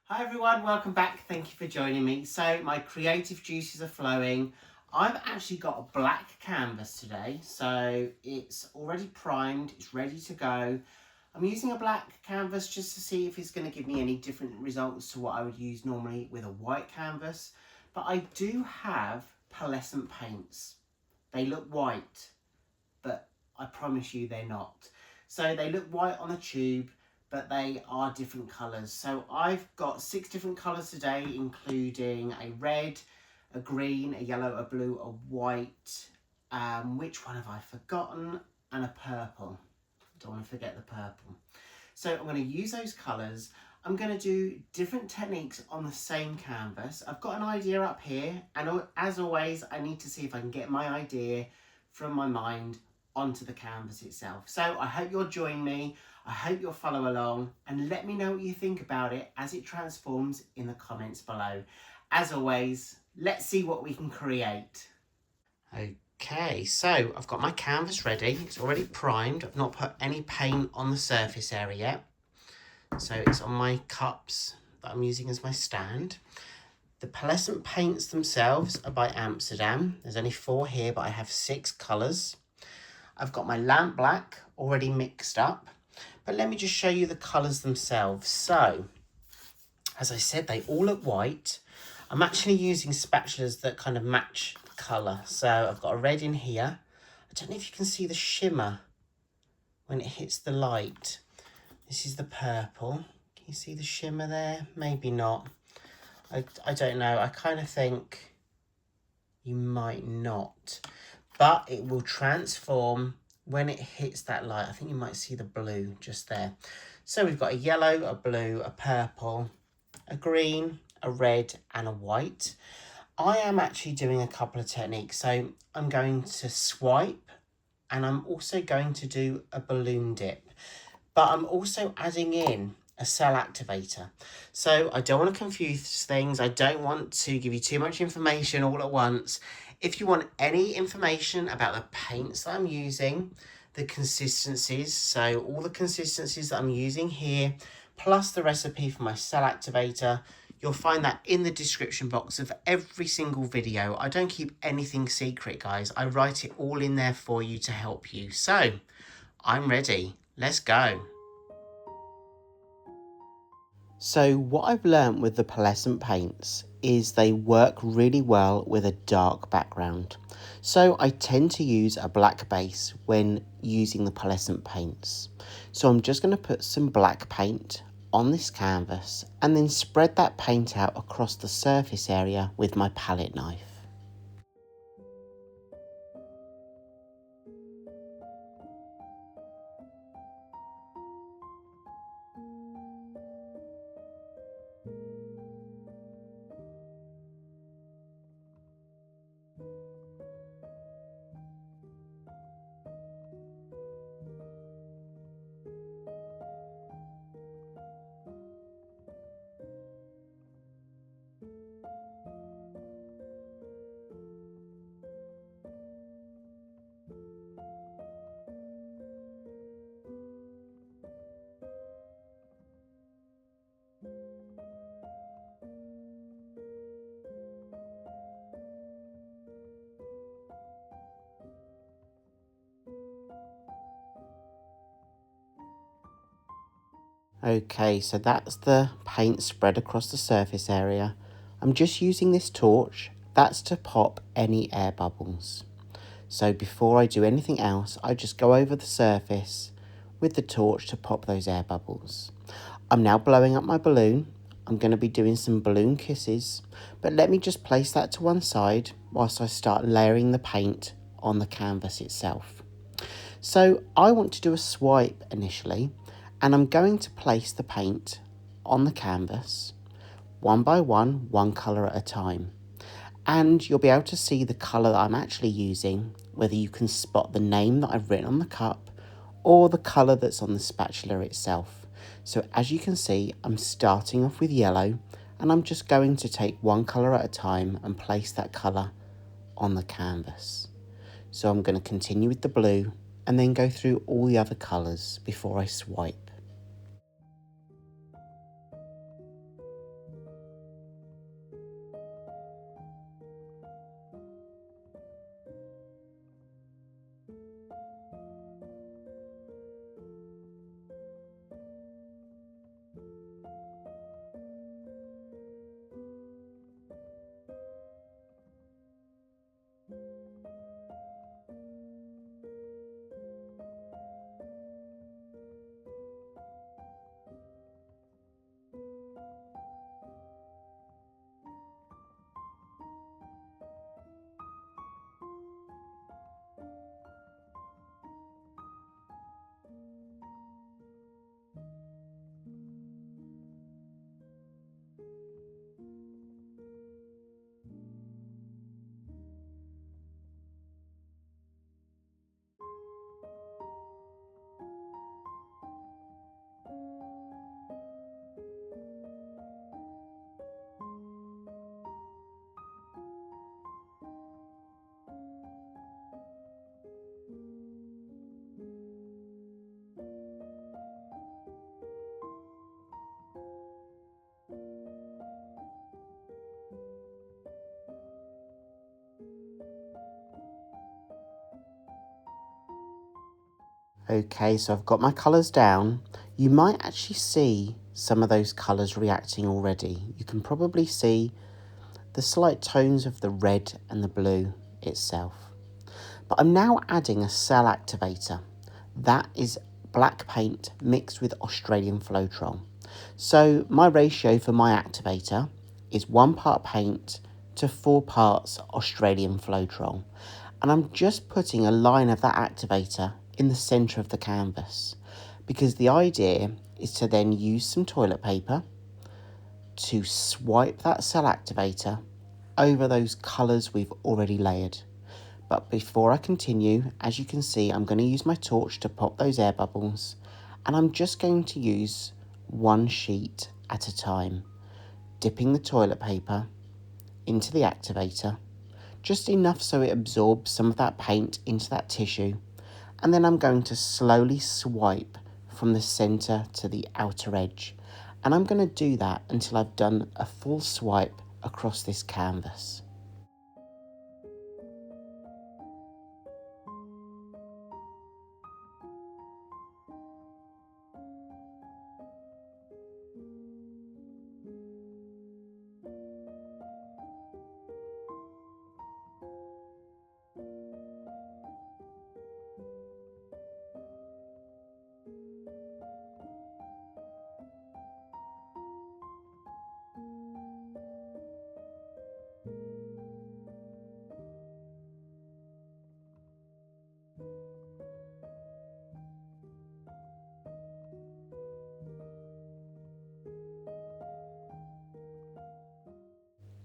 Hi everyone, welcome back. Thank you for joining me. So my creative juices are flowing. I've actually got a black canvas today, so it's already primed, it's ready to go. I'm using a black canvas just to see if it's going to give me any different results to what I would use normally with a white canvas. But I do have pearlescent paints. They look white, but I promise you they're not. So they look white on a tube, but they are different colours. So I've got 6 different colours today, including a red, a green, a yellow, a blue, a white. Which one have I forgotten? And a purple. Don't want to forget the purple. So I'm going to use those colours. I'm going to do different techniques on the same canvas. I've got an idea up here, and as always, I need to see if I can get my idea from my mind onto the canvas itself. So I hope you'll join me. I hope you'll follow along and let me know what you think about it as it transforms in the comments below. As always, let's see what we can create. Okay, so I've got my canvas ready. It's already primed. I've not put any paint on the surface area yet. So it's on my cups that I'm using as my stand. The Pearlescent paints themselves are by Amsterdam. There's only 4 here, but I have 6 colours. I've got my lamp black already mixed up, but let me just show you the colours themselves. So, as I said, they all look white. I'm actually using spatulas that kind of match the colour. So I've got a red in here. I don't know if you can see the shimmer when it hits the light. This is the purple. Can you see the shimmer there? Maybe not. I don't know. I kind of think you might not. But it will transform when it hits that light. I think you might see the blue just there. So we've got a yellow, a blue, a purple, a green, a red and a white. I am actually doing a couple of techniques. So I'm going to swipe and I'm also going to do a balloon dip. But I'm also adding in a cell activator. So I don't want to confuse things. I don't want to give you too much information all at once. If you want any information about the paints that I'm using, the consistencies, so all the consistencies that I'm using here, plus the recipe for my cell activator, you'll find that in the description box of every single video. I don't keep anything secret, guys. I write it all in there for you to help you. So I'm ready. Let's go. So what I've learnt with the Pearlescent paints is they work really well with a dark background. So I tend to use a black base when using the Pearlescent paints. So I'm just going to put some black paint on this canvas and then spread that paint out across the surface area with my palette knife. Okay, so that's the paint spread across the surface area. I'm just using this torch. That's to pop any air bubbles. So before I do anything else, I just go over the surface with the torch to pop those air bubbles. I'm now blowing up my balloon. I'm going to be doing some balloon kisses, but let me just place that to one side whilst I start layering the paint on the canvas itself. So I want to do a swipe initially, and I'm going to place the paint on the canvas one by one colour at a time. And you'll be able to see the colour that I'm actually using, whether you can spot the name that I've written on the cup or the colour that's on the spatula itself. So as you can see, I'm starting off with yellow and I'm just going to take one colour at a time and place that colour on the canvas. So I'm going to continue with the blue and then go through all the other colours before I swipe. Okay, so I've got my colours down. You might actually see some of those colours reacting already. You can probably see the slight tones of the red and the blue itself. But I'm now adding a cell activator. That is black paint mixed with Australian Floetrol. So my ratio for my activator is 1 part paint to 4 parts Australian Floetrol. And I'm just putting a line of that activator in the centre of the canvas, because the idea is to then use some toilet paper to swipe that cell activator over those colours we've already layered. But before I continue, as you can see, I'm going to use my torch to pop those air bubbles, and I'm just going to use one sheet at a time, dipping the toilet paper into the activator, just enough so it absorbs some of that paint into that tissue, and then I'm going to slowly swipe from the centre to the outer edge, and I'm going to do that until I've done a full swipe across this canvas.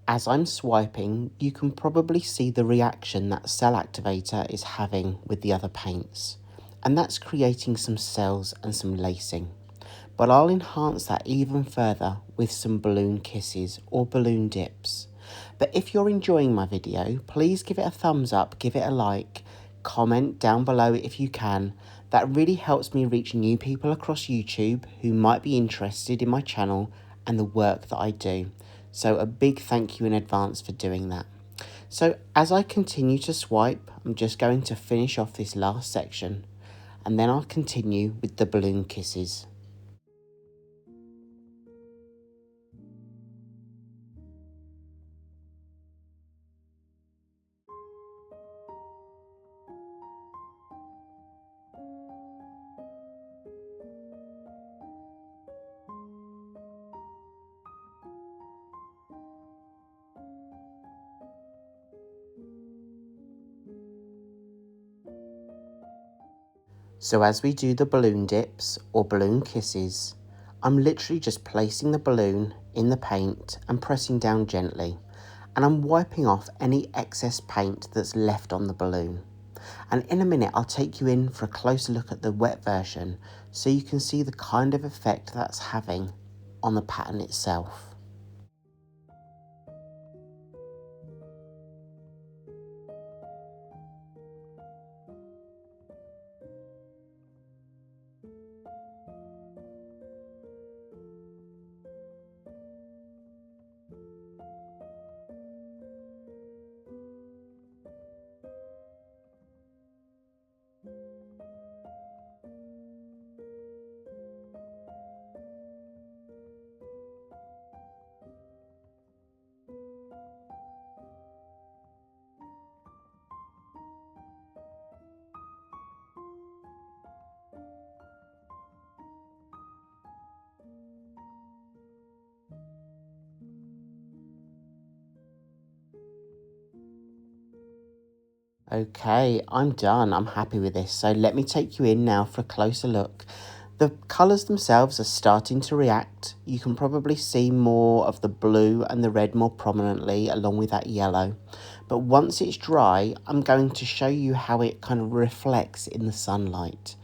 As I'm swiping, you can probably see the reaction that cell activator is having with the other paints, and that's creating some cells and some lacing. But I'll enhance that even further with some balloon kisses or balloon dips. But if you're enjoying my video, please give it a thumbs up, give it a like, comment down below if you can. That really helps me reach new people across YouTube who might be interested in my channel and the work that I do. So a big thank you in advance for doing that. So as I continue to swipe, I'm just going to finish off this last section, and then I'll continue with the balloon kisses. So as we do the balloon dips or balloon kisses, I'm literally just placing the balloon in the paint and pressing down gently, and I'm wiping off any excess paint that's left on the balloon. And in a minute I'll take you in for a closer look at the wet version so you can see the kind of effect that's having on the pattern itself. Okay, I'm done. I'm happy with this. So let me take you in now for a closer look. The colours themselves are starting to react. You can probably see more of the blue and the red more prominently along with that yellow. But once it's dry, I'm going to show you how it kind of reflects in the sunlight.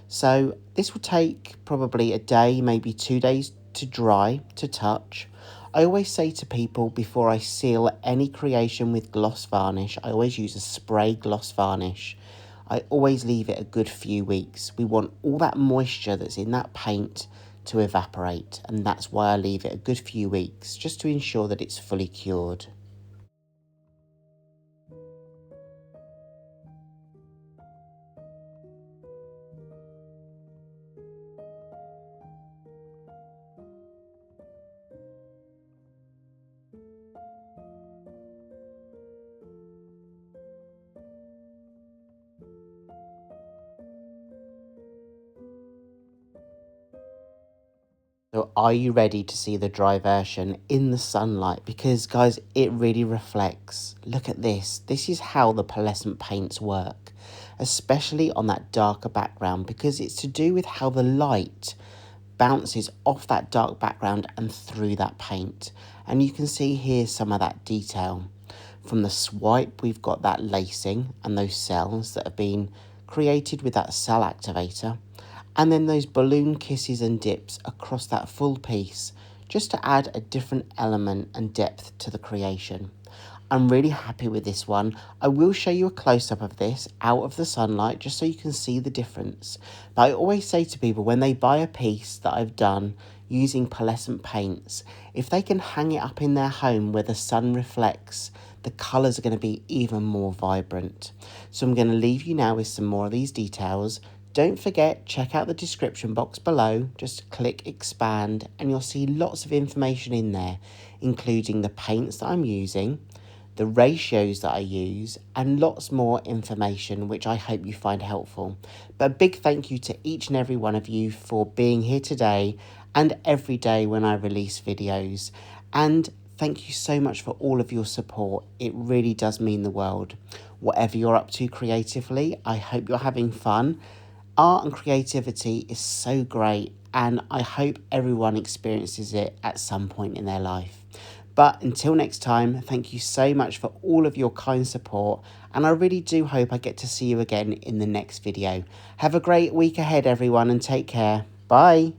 So this will take probably a day, maybe 2 days to dry, to touch. I always say to people before I seal any creation with gloss varnish, I always use a spray gloss varnish. I always leave it a good few weeks. We want all that moisture that's in that paint to evaporate, and that's why I leave it a good few weeks, just to ensure that it's fully cured. So are you ready to see the dry version in the sunlight? Because guys, it really reflects. Look at this. This is how the pearlescent paints work, especially on that darker background, because it's to do with how the light bounces off that dark background and through that paint. And you can see here some of that detail. From the swipe, we've got that lacing and those cells that have been created with that cell activator. And then those balloon kisses and dips across that full piece, just to add a different element and depth to the creation. I'm really happy with this one. I will show you a close-up of this out of the sunlight just so you can see the difference. But I always say to people when they buy a piece that I've done using pearlescent paints, if they can hang it up in their home where the sun reflects, the colours are going to be even more vibrant. So I'm going to leave you now with some more of these details. Don't forget, check out the description box below, just click expand and you'll see lots of information in there, including the paints that I'm using, the ratios that I use, and lots more information which I hope you find helpful. But a big thank you to each and every one of you for being here today and every day when I release videos. And thank you so much for all of your support. It really does mean the world. Whatever you're up to creatively, I hope you're having fun. Art and creativity is so great, and I hope everyone experiences it at some point in their life. But until next time, thank you so much for all of your kind support, and I really do hope I get to see you again in the next video. Have a great week ahead, everyone, and take care. Bye.